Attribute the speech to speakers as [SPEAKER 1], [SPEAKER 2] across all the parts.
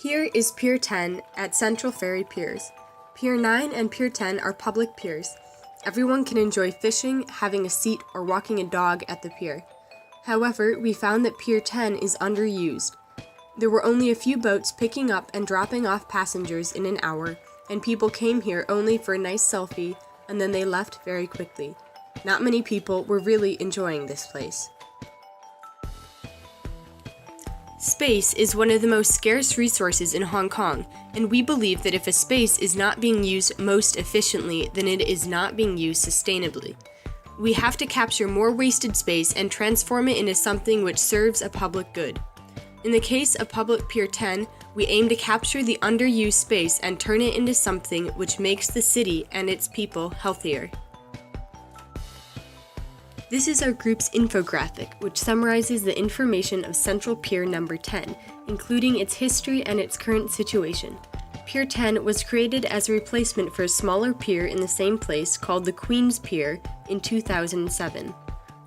[SPEAKER 1] Here is Pier 10 at Central Ferry Piers. Pier 9 and Pier 10 are public piers. Everyone can enjoy fishing, having a seat, or walking a dog at the pier. However, we found that Pier 10 is underused. There were only a few boats picking up and dropping off passengers in an hour, and people came here only for a nice selfie, and then they left very quickly. Not many people were really enjoying this place. Space is one of the most scarce resources in Hong Kong, and we believe that if a space is not being used most efficiently, then it is not being used sustainably. We have to capture more wasted space and transform it into something which serves a public good. In the case of Public Pier 10, we aim to capture the underused space and turn it into something which makes the city and its people healthier. This is our group's infographic, which summarizes the information of Central Pier number 10, including its history and its current situation. Pier 10 was created as a replacement for a smaller pier in the same place called the Queen's Pier in 2007.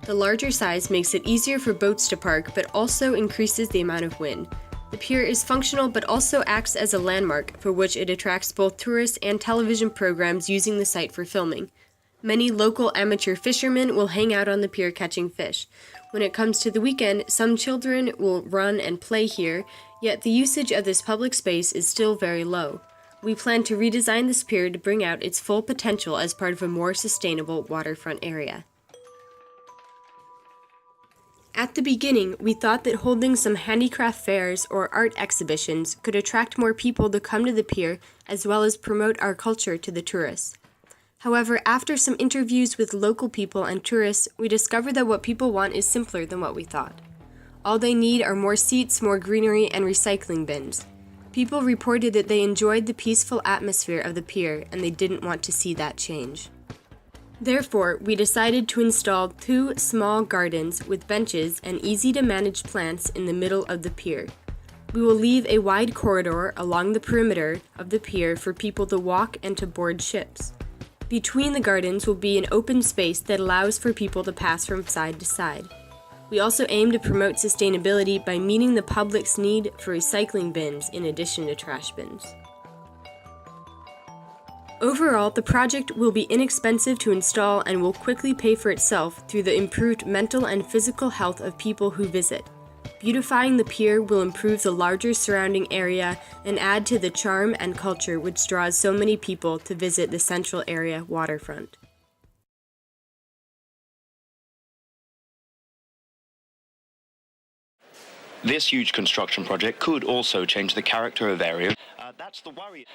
[SPEAKER 1] The larger size makes it easier for boats to park, but also increases the amount of wind. The pier is functional but also acts as a landmark for which it attracts both tourists and television programs using the site for filming. Many local amateur fishermen will hang out on the pier catching fish. When it comes to the weekend, some children will run and play here, yet the usage of this public space is still very low. We plan to redesign this pier to bring out its full potential as part of a more sustainable waterfront area. At the beginning, we thought that holding some handicraft fairs or art exhibitions could attract more people to come to the pier as well as promote our culture to the tourists. However, after some interviews with local people and tourists, we discovered that what people want is simpler than what we thought. All they need are more seats, more greenery, and recycling bins. People reported that they enjoyed the peaceful atmosphere of the pier and they didn't want to see that change. Therefore, we decided to install 2 small gardens with benches and easy-to-manage plants in the middle of the pier. We will leave a wide corridor along the perimeter of the pier for people to walk and to board ships. Between the gardens will be an open space that allows for people to pass from side to side. We also aim to promote sustainability by meeting the public's need for recycling bins in addition to trash bins. Overall, the project will be inexpensive to install and will quickly pay for itself through the improved mental and physical health of people who visit. Beautifying the pier will improve the larger surrounding area and add to the charm and culture which draws so many people to visit the Central Area waterfront.
[SPEAKER 2] This huge construction project could also change the character of areas. That's the worry.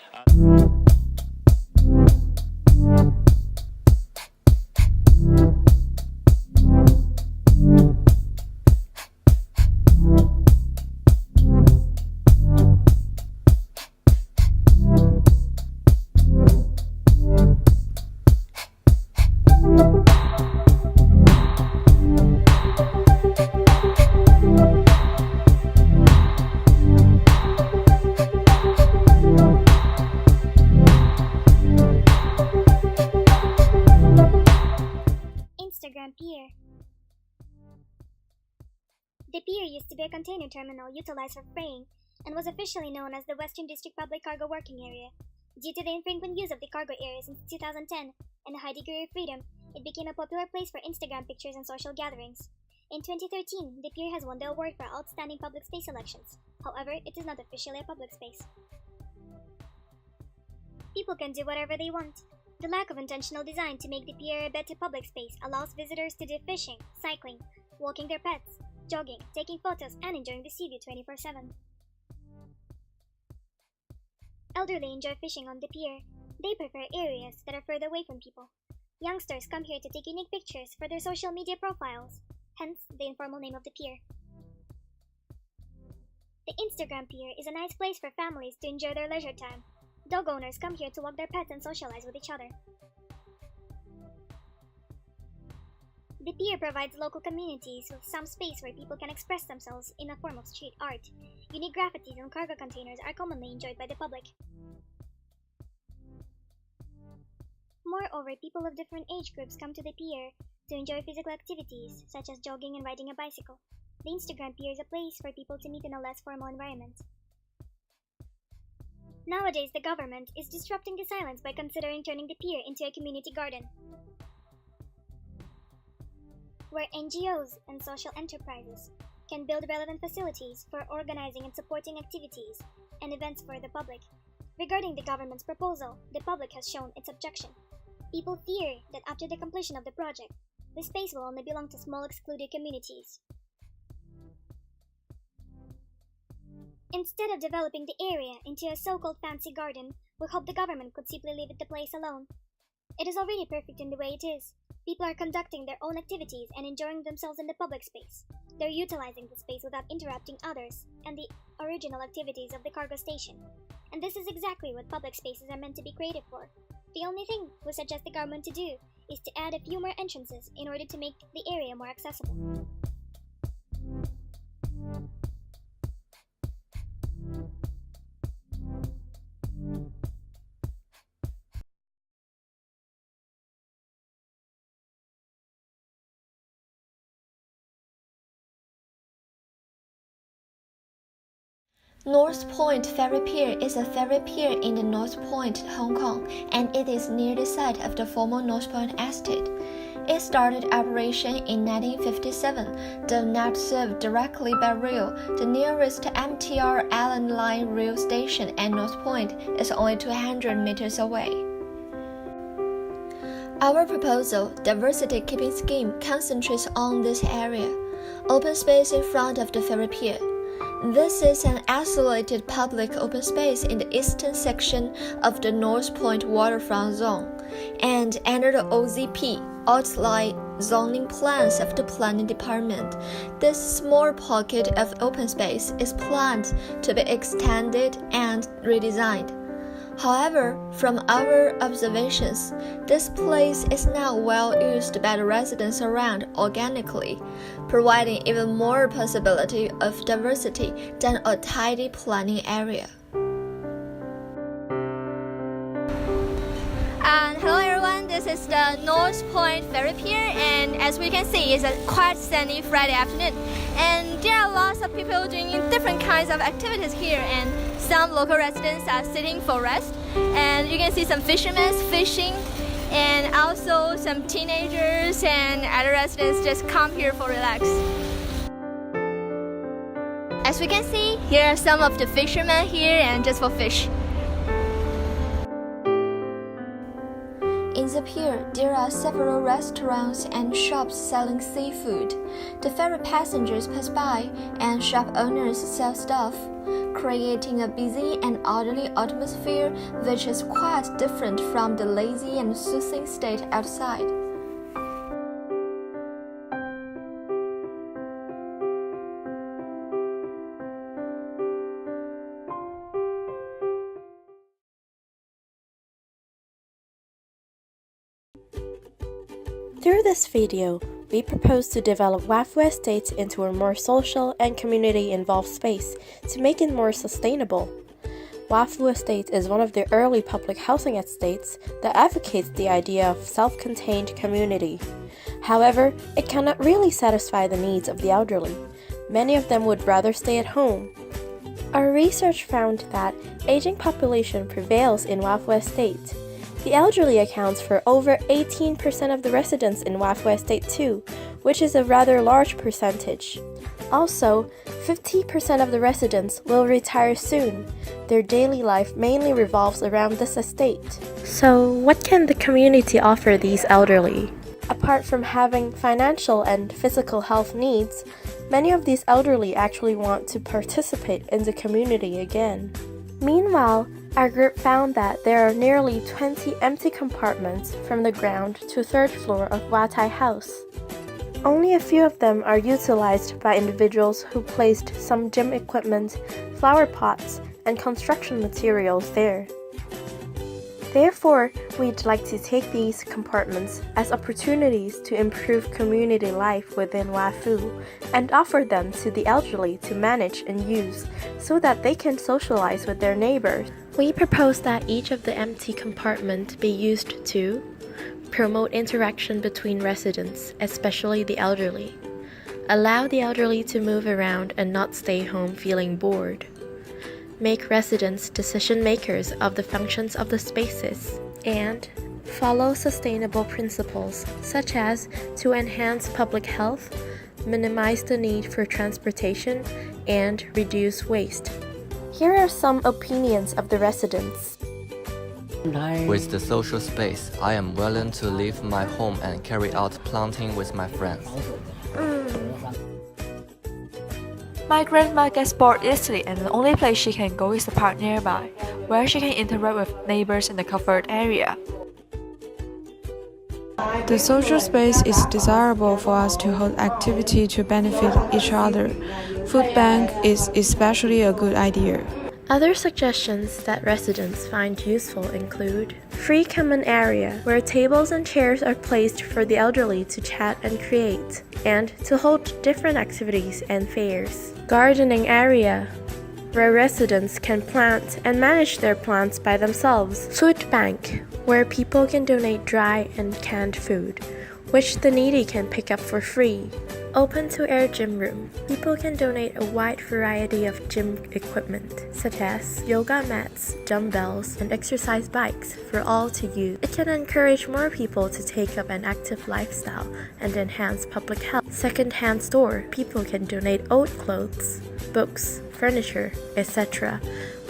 [SPEAKER 3] Pier. The pier used to be a container terminal utilized for freighting and was officially known as the Western District Public Cargo Working Area. Due to the infrequent use of the cargo area since 2010 and a high degree of freedom, it became a popular place for Instagram pictures and social gatherings. In 2013, the pier has won the award for Outstanding Public Space Elections. However, it is not officially a public space. People can do whatever they want. The lack of intentional design to make the pier a better public space allows visitors to do fishing, cycling, walking their pets, jogging, taking photos, and enjoying the sea view 24/7. Elderly enjoy fishing on the pier. They prefer areas that are further away from people. Youngsters come here to take unique pictures for their social media profiles, hence the informal name of the pier. The Instagram pier is a nice place for families to enjoy their leisure time. Dog owners come here to walk their pets and socialize with each other. The pier provides local communities with some space where people can express themselves in a form of street art. Unique graffitis and cargo containers are commonly enjoyed by the public. Moreover, people of different age groups come to the pier to enjoy physical activities such as jogging and riding a bicycle. The Instagram pier is a place for people to meet in a less formal environment. Nowadays, the government is disrupting the silence by considering turning the pier into a community garden, where NGOs and social enterprises can build relevant facilities for organizing and supporting activities and events for the public. Regarding the government's proposal, the public has shown its objection. People fear that after the completion of the project, the space will only belong to small excluded communities. Instead of developing the area into a so-called fancy garden, we hope the government could simply leave the place alone. It is already perfect in the way it is. People are conducting their own activities and enjoying themselves in the public space. They're utilizing the space without interrupting others and the original activities of the cargo station. And this is exactly what public spaces are meant to be created for. The only thing we suggest the government to do is to add a few more entrances in order to make the area more accessible.
[SPEAKER 4] North Point Ferry Pier is a ferry pier in the North Point, Hong Kong, and it is near the site of the former North Point estate. It started operation in 1957, though not served directly by rail. The nearest MTR Allen Line rail station at North Point is only 200 meters away. Our proposal, Diversity Keeping Scheme, concentrates on this area. Open space in front of the ferry pier. This is an isolated public open space in the eastern section of the North Point waterfront zone, and under the OZP, outline zoning plans of the planning department, this small pocket of open space is planned to be extended and redesigned. However, from our observations, this place is now well used by the residents around organically, providing even more possibility of diversity than a tidy planning area.
[SPEAKER 5] Hello everyone, this is the North Point Ferry Pier, and as we can see, it's a quite sunny Friday afternoon, and there are lots of people doing different kinds of activities here, and some local residents are sitting for rest, and you can see some fishermen fishing, and also some teenagers and other residents just come here for relax. As we can see, here are some of the fishermen here and just for fish.
[SPEAKER 4] In the pier, there are several restaurants and shops selling seafood. The ferry passengers pass by, and shop owners sell stuff, creating a busy and orderly atmosphere which is quite different from the lazy and soothing state outside.
[SPEAKER 6] Through this video, we propose to develop Wafu Estates into a more social and community-involved space to make it more sustainable. Wafu Estate is one of the early public housing estates that advocates the idea of self-contained community. However, it cannot really satisfy the needs of the elderly. Many of them would rather stay at home. Our research found that aging population prevails in Wafu Estate. The elderly accounts for over 18% of the residents in Wafu Estate too, which is a rather large percentage. Also, 50% of the residents will retire soon. Their daily life mainly revolves around this estate. So, what can the community offer these elderly? Apart from having financial and physical health needs, many of these elderly actually want to participate in the community again. Meanwhile, our group found that there are nearly 20 empty compartments from the ground to third floor of Watai House. Only a few of them are utilized by individuals who placed some gym equipment, flower pots, and construction materials there. Therefore, we'd like to take these compartments as opportunities to improve community life within Wafu and offer them to the elderly to manage and use so that they can socialize with their neighbors. We propose that each of the empty compartments be used to promote interaction between residents, especially the elderly, allow the elderly to move around and not stay home feeling bored, make residents decision makers of the functions of the spaces, and follow sustainable principles such as to enhance public health, minimize the need for transportation, and reduce waste. Here are some opinions of the residents.
[SPEAKER 7] With the social space, I am willing to leave my home and carry out planting with my friends.
[SPEAKER 8] My grandma gets bored easily and the only place she can go is the park nearby, where she can interact with neighbors in the covered area.
[SPEAKER 9] The social space is desirable for us to hold activity to benefit each other. Food bank is especially a good idea.
[SPEAKER 6] Other suggestions that residents find useful include free common area, where tables and chairs are placed for the elderly to chat and create, and to hold different activities and fairs. Gardening area, where residents can plant and manage their plants by themselves. Food bank, where people can donate dry and canned food, which the needy can pick up for free. Open-to-air gym room. People can donate a wide variety of gym equipment, such as yoga mats, dumbbells, and exercise bikes for all to use. It can encourage more people to take up an active lifestyle and enhance public health. Second-hand store. People can donate old clothes, books, furniture, etc.,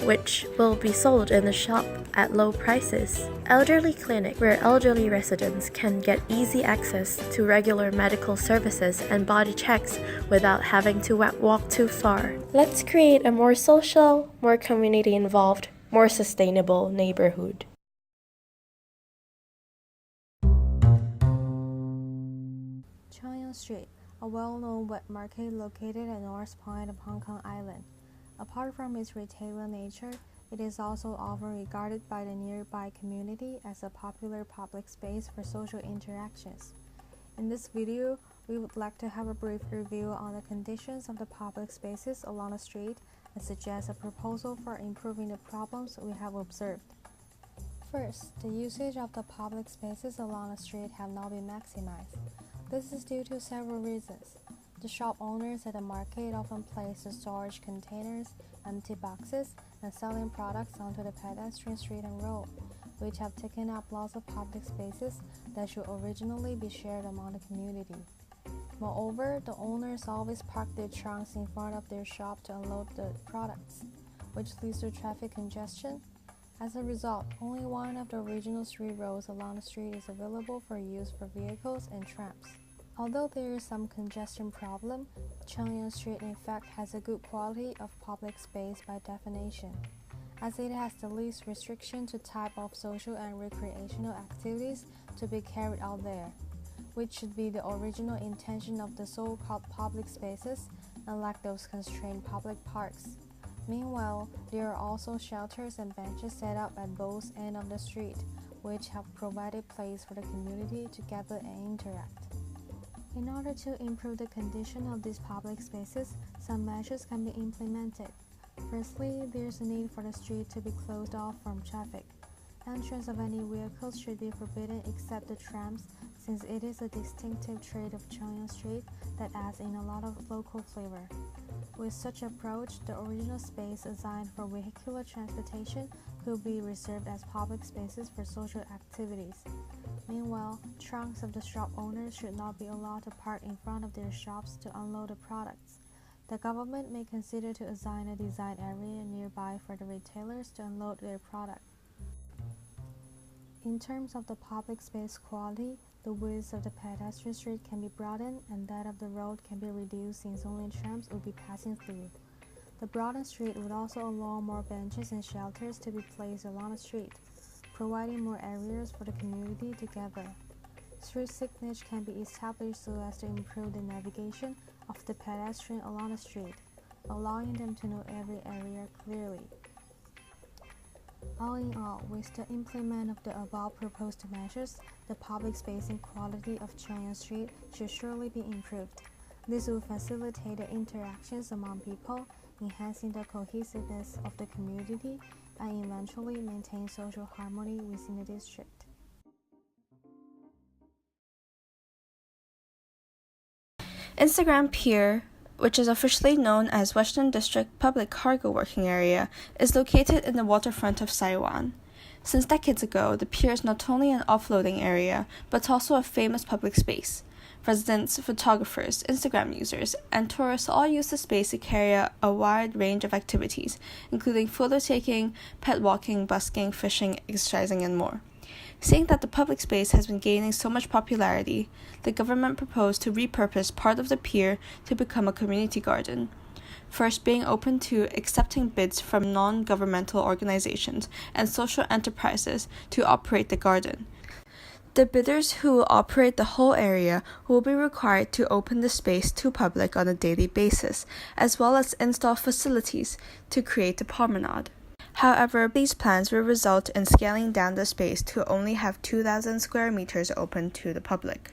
[SPEAKER 6] which will be sold in the shop at low prices. Elderly clinic, where elderly residents can get easy access to regular medical services and body checks without having to walk too far. Let's create a more social, more community involved, more sustainable neighborhood.
[SPEAKER 10] Chang'an Street, a well-known wet market located at North Point of Hong Kong Island. Apart from its retail nature, it is also often regarded by the nearby community as a popular public space for social interactions. In this video, we would like to have a brief review on the conditions of the public spaces along the street and suggest a proposal for improving the problems we have observed. First, the usage of the public spaces along the street have not been maximized. This is due to several reasons. The shop owners at the market often place the storage containers, empty boxes, and selling products onto the pedestrian street and road, which have taken up lots of public spaces that should originally be shared among the community. Moreover, the owners always park their trunks in front of their shop to unload the products, which leads to traffic congestion. As a result, only one of the original 3 roads along the street is available for use for vehicles and trams. Although there is some congestion problem, Chang'an Street in fact has a good quality of public space by definition, as it has the least restriction to type of social and recreational activities to be carried out there, which should be the original intention of the so-called public spaces, unlike those constrained public parks. Meanwhile, there are also shelters and benches set up at both ends of the street, which have provided place for the community to gather and interact. In order to improve the condition of these public spaces, some measures can be implemented. Firstly, there is a need for the street to be closed off from traffic. Entrance of any vehicles should be forbidden except the trams, since it is a distinctive trait of Chang'an Street that adds in a lot of local flavor. With such approach, the original space assigned for vehicular transportation could be reserved as public spaces for social activities. Meanwhile, trunks of the shop owners should not be allowed to park in front of their shops to unload the products. The government may consider to assign a design area nearby for the retailers to unload their product. In terms of the public space quality, the width of the pedestrian street can be broadened and that of the road can be reduced since only trams will be passing through. The broadened street would also allow more benches and shelters to be placed along the street, providing more areas for the community to gather. Street signage can be established so as to improve the navigation of the pedestrian along the street, allowing them to know every area clearly. All in all, with the implement of the above proposed measures, the public space and quality of Chang'an Street should surely be improved. This will facilitate the interactions among people, enhancing the cohesiveness of the community, and eventually maintain social harmony within the district.
[SPEAKER 8] Instagram peer
[SPEAKER 11] which is officially known as Western District Public Cargo Working Area, is located in the waterfront of Saiwan. Since decades ago, the pier is not only an offloading area, but also a famous public space. Residents, photographers, Instagram users, and tourists all use the space to carry out a wide range of activities, including photo taking, pet walking, busking, fishing, exercising, and more. Seeing that the public space has been gaining so much popularity, the government proposed to repurpose part of the pier to become a community garden. First, being open to accepting bids from non-governmental organizations and social enterprises to operate the garden. The bidders who will operate the whole area will be required to open the space to public on a daily basis, as well as install facilities to create a promenade. However, these plans will result in scaling down the space to only have 2,000 square meters open to the public.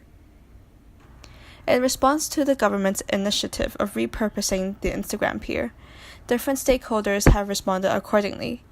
[SPEAKER 11] In response to the government's initiative of repurposing the Instagram pier, different stakeholders have responded accordingly.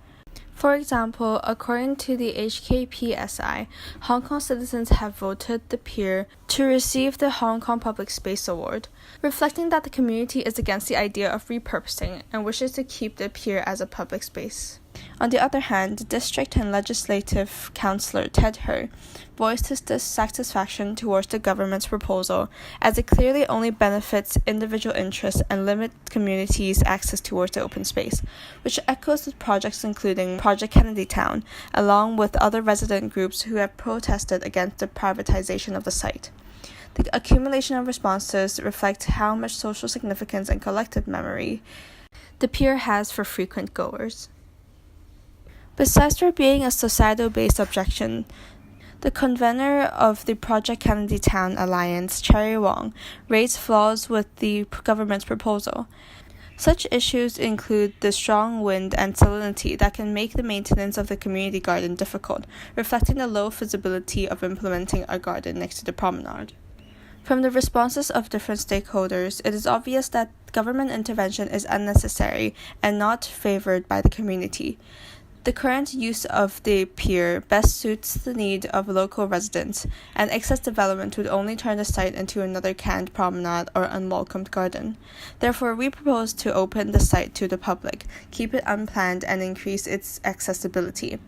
[SPEAKER 11] For example, according to the HKPSI, Hong Kong citizens have voted the pier to receive the Hong Kong Public Space Award, reflecting that the community is against the idea of repurposing and wishes to keep the pier as a public space. On the other hand, the district and legislative councillor Ted He voiced his dissatisfaction towards the government's proposal, as it clearly only benefits individual interests and limits communities' access towards the open space, which echoes with projects including Project Kennedy Town, along with other resident groups who have protested against the privatization of the site. The accumulation of responses reflect how much social significance and collective memory the pier has for frequent goers. Besides there being a societal-based objection, the convener of the Project Kennedy Town Alliance, Cherry Wong, raised flaws with the government's proposal. Such issues include the strong wind and salinity that can make the maintenance of the community garden difficult, reflecting the low feasibility of implementing a garden next to the promenade. From the responses of different stakeholders, it is obvious that government intervention is unnecessary and not favored by the community. The current use of the pier best suits the need of local residents, and excess development would only turn the site into another canned promenade or unwelcomed garden. Therefore, we propose to open the site to the public, keep it unplanned, and increase its accessibility.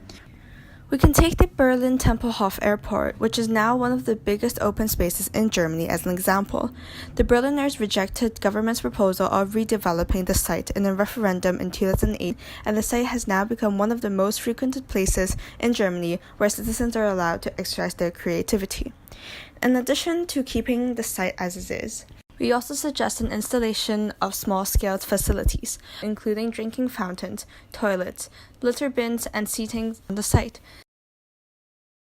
[SPEAKER 11] We can take the Berlin Tempelhof Airport, which is now one of the biggest open spaces in Germany, as an example. The Berliners rejected government's proposal of redeveloping the site in a referendum in 2008, and the site has now become one of the most frequented places in Germany where citizens are allowed to exercise their creativity. In addition to keeping the site as it is, we also suggest an installation of small-scale facilities, including drinking fountains, toilets, litter bins, and seating on the site.